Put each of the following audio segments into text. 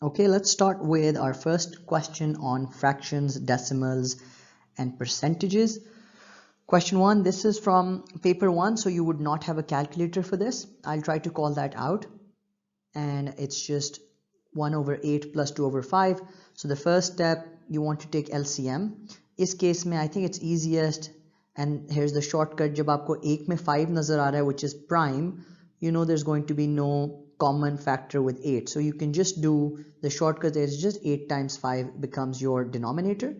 Okay, let's start with our first question on fractions, decimals, and percentages. Question 1, this is from paper 1, so you would not have a calculator for this. I'll try to call that out. And it's just 1 over 8 plus 2 over 5. So the first step, you want to take LCM. इस case में I think it's easiest, and here's the shortcut. जब आपको 1 में 5 नज़र आ रहा है, which is prime, you know there's going to be no common factor with 8. So you can just do the shortcut. It's just 8 times 5 becomes your denominator.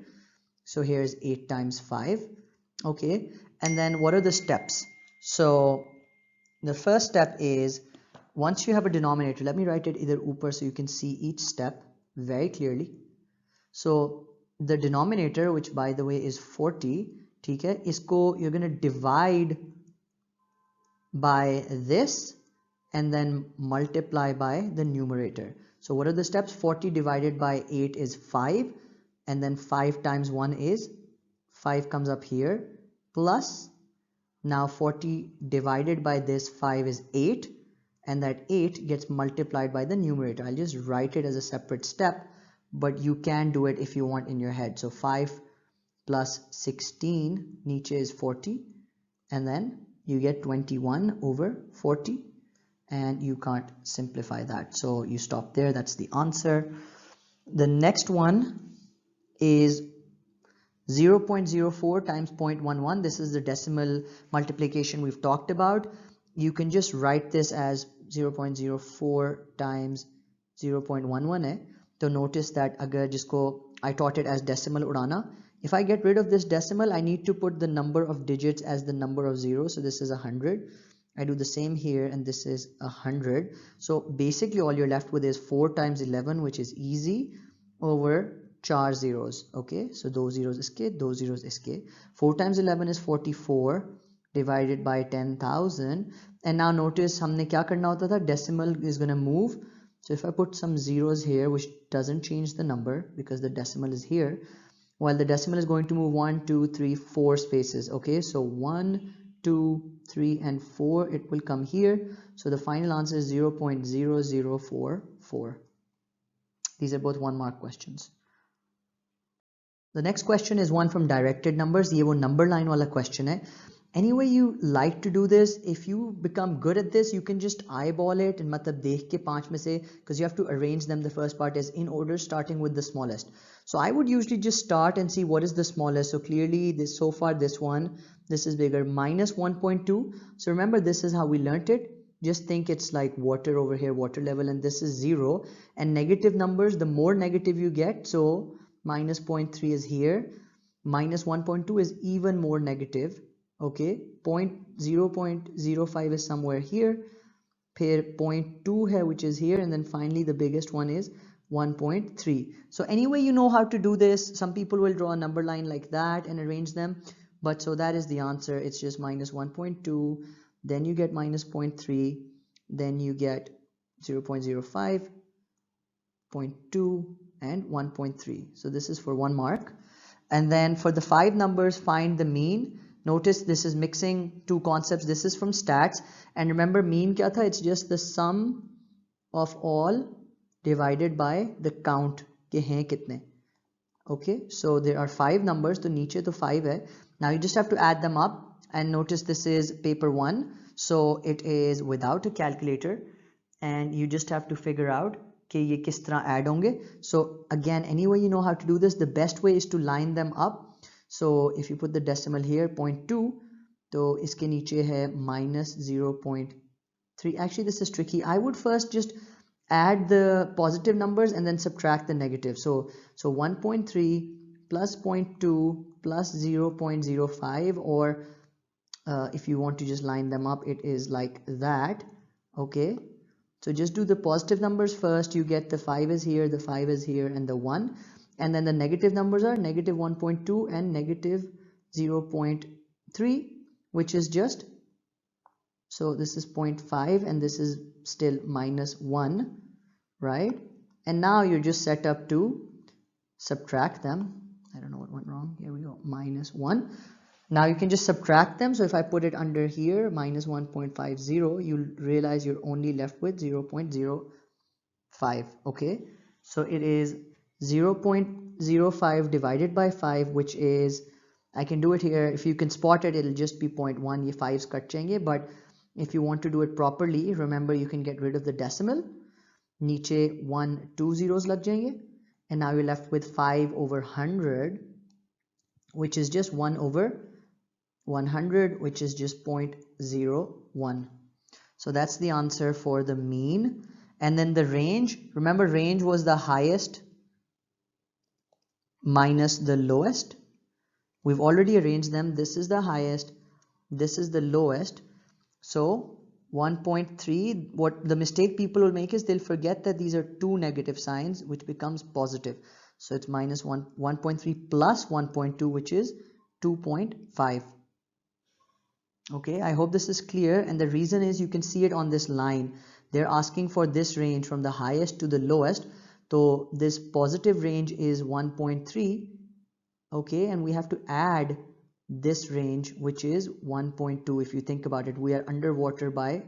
So here's 8 times 5. Okay, and then what are the steps? So the first step is, once you have a denominator, let me write it either upar so you can see each step very clearly. So the denominator, which by the way is 40, ठीक है, इसको you're going to divide by this and then multiply by the numerator. So what are the steps? 40 divided by 8 is 5, and then 5 times 1 is 5 comes up here, plus now 40 divided by this 5 is 8, and that 8 gets multiplied by the numerator. I'll just write it as a separate step, but you can do it if you want in your head. So 5 plus 16 niche is 40, and then you get 21 over 40, and you can't simplify that, so you stop there. That's the answer. The next one is 0.04 times 0.11. This is the decimal multiplication we've talked about. You can just write this as 0.04 times 0.11 है. तो notice that अगर जिसको I taught it as decimal उड़ाना, if I get rid of this decimal, I need to put the number of digits as the number of zeros. So this is 100. I do the same here, and this is 100. So basically all you're left with is 4 times 11, which is easy, over 4 zeros. Okay, so those zeros iske, those zeros iske. 4 times 11 is 44 divided by 10,000. And now notice हमने क्या करना होता था? Decimal is going to move. So if I put some zeros here, which doesn't change the number because the decimal is here, while the decimal is going to move 1, 2, 3, 4 spaces. Okay, so 1, 2, 3, and 4, it will come here. So the final answer is 0.0044. These are both 1 mark questions. The next question is one from directed numbers. ये वो number line वाला question है. Any way you like to do this, if you become good at this, you can just eyeball it and मतलब देख के 5 में से, because you have to arrange them. The first part is in order, starting with the smallest. So I would usually just start and see what is the smallest. So clearly this, so far this one, this is bigger, minus 1.2. So remember, this is how we learnt it. Just think it's like water over here, water level, and this is 0. And negative numbers, the more negative you get, so minus 0.3 is here, minus 1.2 is even more negative. Okay, 0.05 is somewhere here, फिर 0.2 है, which is here, and then finally the biggest one is 1.3. So anyway, you know how to do this. Some people will draw a number line like that and arrange them, but so that is the answer. It's just minus 1.2, then you get minus 0.3, then you get 0.05, 0.2, and 1.3. So this is for 1 mark. And then for the 5 numbers, find the mean. Notice this is mixing 2 concepts. This is from stats, and remember mean kya tha? It's just the sum of all divided by the count ke hain kitne. Okay, so there are 5 numbers, तो नीचे तो 5 है. Now you just have to add them up, and notice this is paper 1, so it is without a calculator, and you just have to figure out कि ये किस तरह add होंगे. So again, anyway you know how to do this. The best way is to line them up. So if you put the decimal here, 0.2, तो इसके नीचे है minus 0.3. Actually this is tricky. I would first just add the positive numbers and then subtract the negative. So 1.3 plus 0.2 plus 0.05, or if you want to just line them up, it is like that. Okay, so just do the positive numbers first. You get the 5 is here, the 5 is here, and the 1. And then the negative numbers are negative 1.2 and negative 0.3, which is just, so this is 0.5 and this is still minus 1, right? And now you're just set up to subtract them. I don't know what went wrong. Here we go, minus 1. Now you can just subtract them. So if I put it under here, minus 1.50, you'll realize you're only left with 0.05. Okay, so it is 0.05 divided by 5, which is, I can do it here. If you can spot it, it'll just be 0.1. ये 5s cut जाएंगे, but if you want to do it properly, remember you can get rid of the decimal. नीचे 1 2 zeros लग जाएंगे, and now you're left with 5 over 100, which is just 1 over 100, which is just 0.01. So that's the answer for the mean. And then the range, remember range was the highest minus the lowest. We've already arranged them. This is the highest, this is the lowest. So 1.3, what the mistake people will make is they'll forget that these are two negative signs, which becomes positive. So it's minus 1.3 plus 1.2, which is 2.5. Okay, I hope this is clear, and the reason is you can see it on this line. They're asking for this range from the highest to the lowest. So this positive range is 1.3. Okay, and we have to add this range, which is 1.2. If you think about it, we are underwater by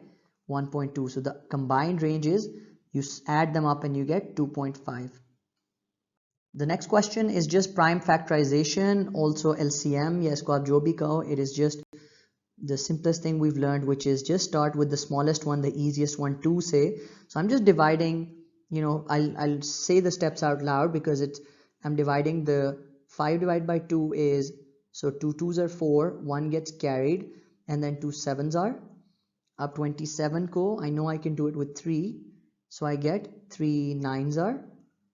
1.2. So the combined range is, you add them up and you get 2.5. The next question is just prime factorization, also LCM. Yes, ko aap jo bhi kaho, it is just the simplest thing we've learned, which is just start with the smallest one, the easiest one to say. So I'm just dividing, I'll say the steps out loud because I'm dividing the 5 divided by 2 is, so 2 2s are 4, 1 gets carried, and then 2 7s are up 27 ko. I know I can do it with 3, so I get 3 9s are,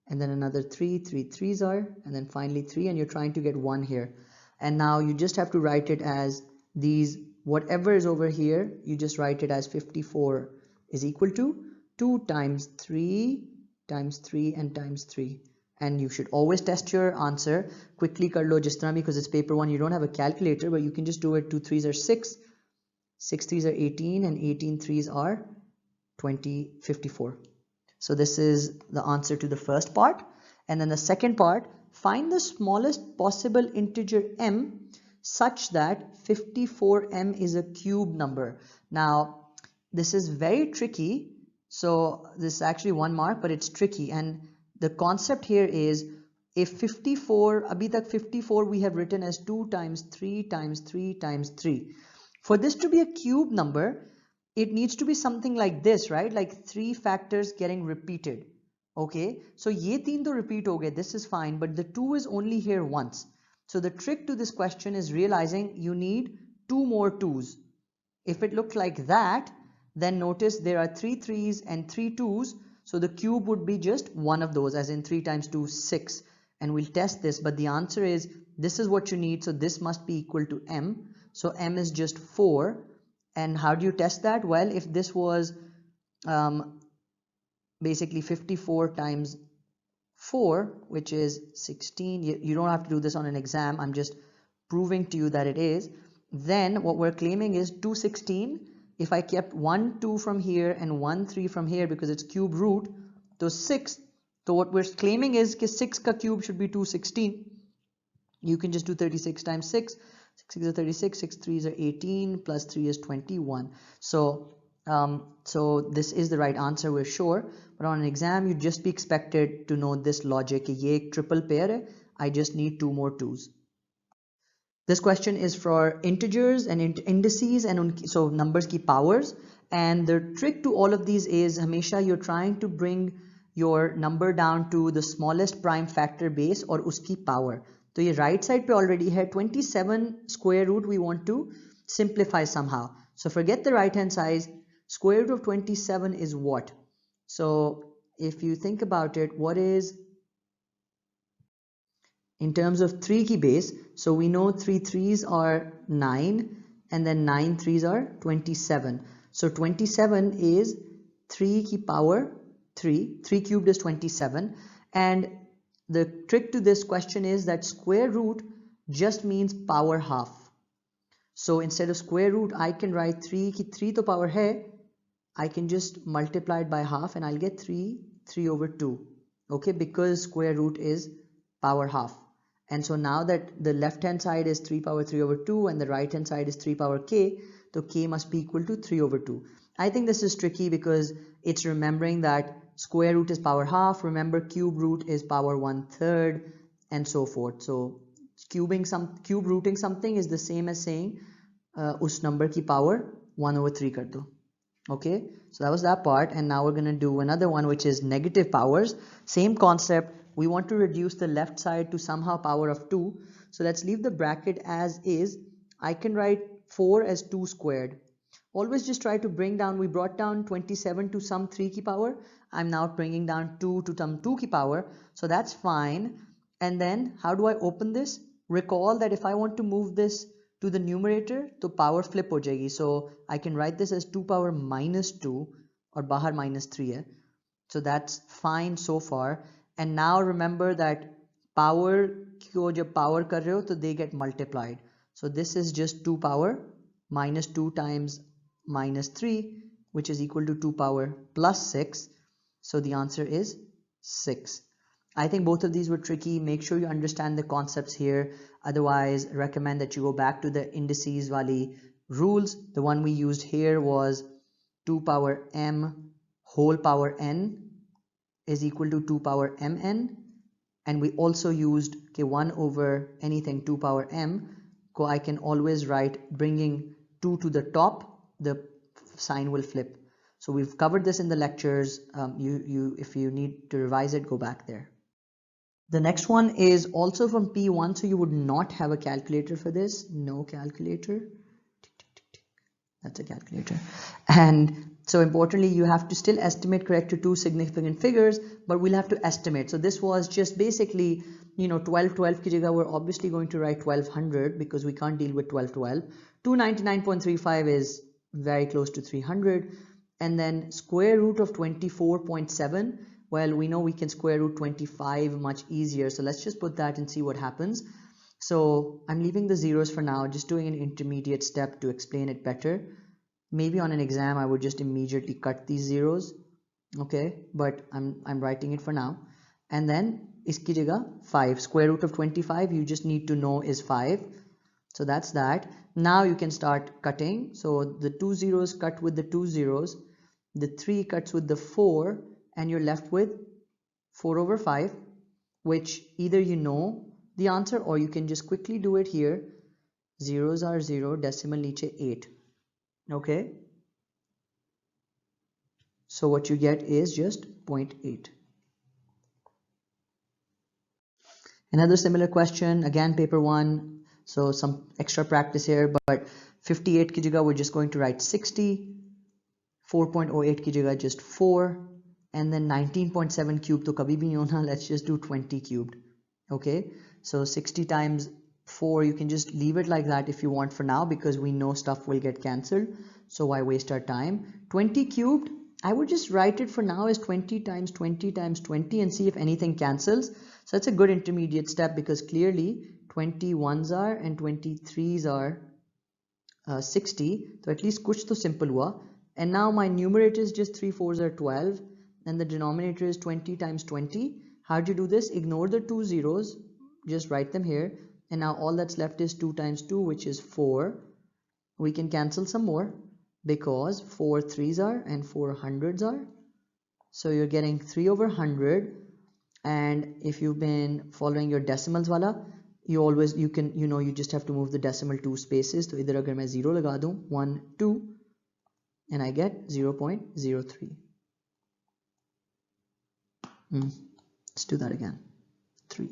and then another 3 3s are, and then finally 3, and you're trying to get 1 here. And now you just have to write it as these, whatever is over here, you just write it as 54 is equal to 2 times 3 times 3 and times 3. And you should always test your answer. Quickly kar lo jis tarah, because it's paper 1, you don't have a calculator, but you can just do it. 2 3s are 6, 6 3s are 18, and 18 3s are 54. So this is the answer to the first part. And then the second part, find the smallest possible integer m such that 54m is a cube number. Now this is very tricky, so this is actually 1 mark, but it's tricky. And the concept here is, if 54, abhi tak 54 we have written as 2 times 3 times 3 times 3. For this to be a cube number, it needs to be something like this, right? Like 3 factors getting repeated. Okay, so ye 3 to repeat ho gaye, this is fine, but the 2 is only here once. So the trick to this question is realizing you need 2 more 2s. If it looked like that, then notice there are 3 3s and 3 2s. So the cube would be just one of those, as in 3 times 2 6. And we'll test this, but the answer is, this is what you need. So this must be equal to m. So m is just 4. And how do you test that? Well, if this was basically 54 times 4, which is 16, you don't have to do this on an exam, I'm just proving to you that it is, then what we're claiming is 216. If I kept 1 2 from here and 1 3 from here, because it's cube root, so 6, so what we're claiming is that 6 ka cube should be 216. You can just do 36 times 6, 6 6 is 36, 6 3s are 18, plus 3 is 21. So this is the right answer, we're sure. But on an exam, you'd just be expected to know this logic. Ye ek triple pair hai, I just need 2 more 2s. This question is for integers and indices, and so numbers ki powers. And the trick to all of these is, hamesha you're trying to bring your number down to the smallest prime factor base or uski power. So ye right side pe already hai 27 square root, we want to simplify somehow. So forget the right hand side. Square root of 27 is what? So if you think about it, what is in terms of 3 ki base? So we know 3 3s are 9, and then 9 3s are 27. So 27 is 3 ki power 3. 3 cubed is 27. And the trick to this question is that square root just means power half. So instead of square root, I can write 3 ki 3 to power hai. I can just multiply it by half and I'll get 3 over 2. Okay, because square root is power half. And so now that the left hand side is 3 power 3 over 2 and the right hand side is 3 power k, so k must be equal to 3 over 2. I think this is tricky because it's remembering that square root is power half, remember cube root is power 1/3, and so forth. So cube rooting something is the same as saying us number ki power 1/3 kar do. Okay, so that was that part, and now we're going to do another one which is negative powers. Same concept, we want to reduce the left side to somehow power of 2. So let's leave the bracket as is. I can write 4 as 2 squared. Always just try to bring down, we brought down 27 to some 3 ki power. I'm now bringing down 2 to some 2 ki power. So that's fine. And then how do I open this? Recall that if I want to move this to the numerator, तो power flip हो जाएगी. So I can write this as 2 power minus 2 और बाहर minus 3 है. So that's fine so far. And now remember that power को जब power कर रहे हो तो they get multiplied. So this is just 2 power minus 2 times minus 3, which is equal to 2 power plus 6. So the answer is 6. I think both of these were tricky. Make sure you understand the concepts here. Otherwise, recommend that you go back to the indices wali rules. The one we used here was 2 power m whole power n is equal to 2 power mn. And we also used 1 over anything 2 power m. So I can always write bringing 2 to the top, the sign will flip. So we've covered this in the lectures. If you need to revise it, go back there. The next one is also from P1, so you would not have a calculator for this. No calculator. That's a calculator. And so importantly, you have to still estimate correct to 2 significant figures, but we'll have to estimate. So this was just basically, 12 ki jagah, we're obviously going to write 1200 because we can't deal with 1212. 299.35 is very close to 300. And then square root of 24.7. Well, we know we can square root 25 much easier. So let's just put that and see what happens. So I'm leaving the zeros for now, just doing an intermediate step to explain it better. Maybe on an exam, I would just immediately cut these zeros. Okay, but I'm writing it for now. And then iski jagah 5. Square root of 25, you just need to know is 5. So that's that. Now you can start cutting. So the 2 zeros cut with the 2 zeros. The 3 cuts with the 4. And you're left with 4 over 5, which either you know the answer or you can just quickly do it here. Zeros are 0, decimal niche 8. Okay. So what you get is just 0.8. Another similar question, again paper 1. So some extra practice here, but 58 ki jagah we're just going to write 60. 4.08 ki jagah just 4. And then 19.7 cubed to kabhi bhi nahi hona, let's just do 20 cubed. Okay, so 60 times 4, you can just leave it like that if you want for now because we know stuff will get cancelled. So why waste our time? 20 cubed, I would just write it for now as 20 times 20 times 20 and see if anything cancels. So that's a good intermediate step because clearly 21s are and 23s are 60. So at least kuch to simple hua. And now my numerator is just 3 4s are 12. And the denominator is 20 times 20. How do you do this? Ignore the 2 zeros, just write them here. And now all that's left is 2 times 2, which is 4. We can cancel some more because 4 3s are and 4 hundreds are. So you're getting 3 over 100. And if you've been following your decimals wala, you just have to move the decimal 2 spaces. So either agar main 0 laga दूं, 1 2 and I get 0.03. Let's do that again. 3.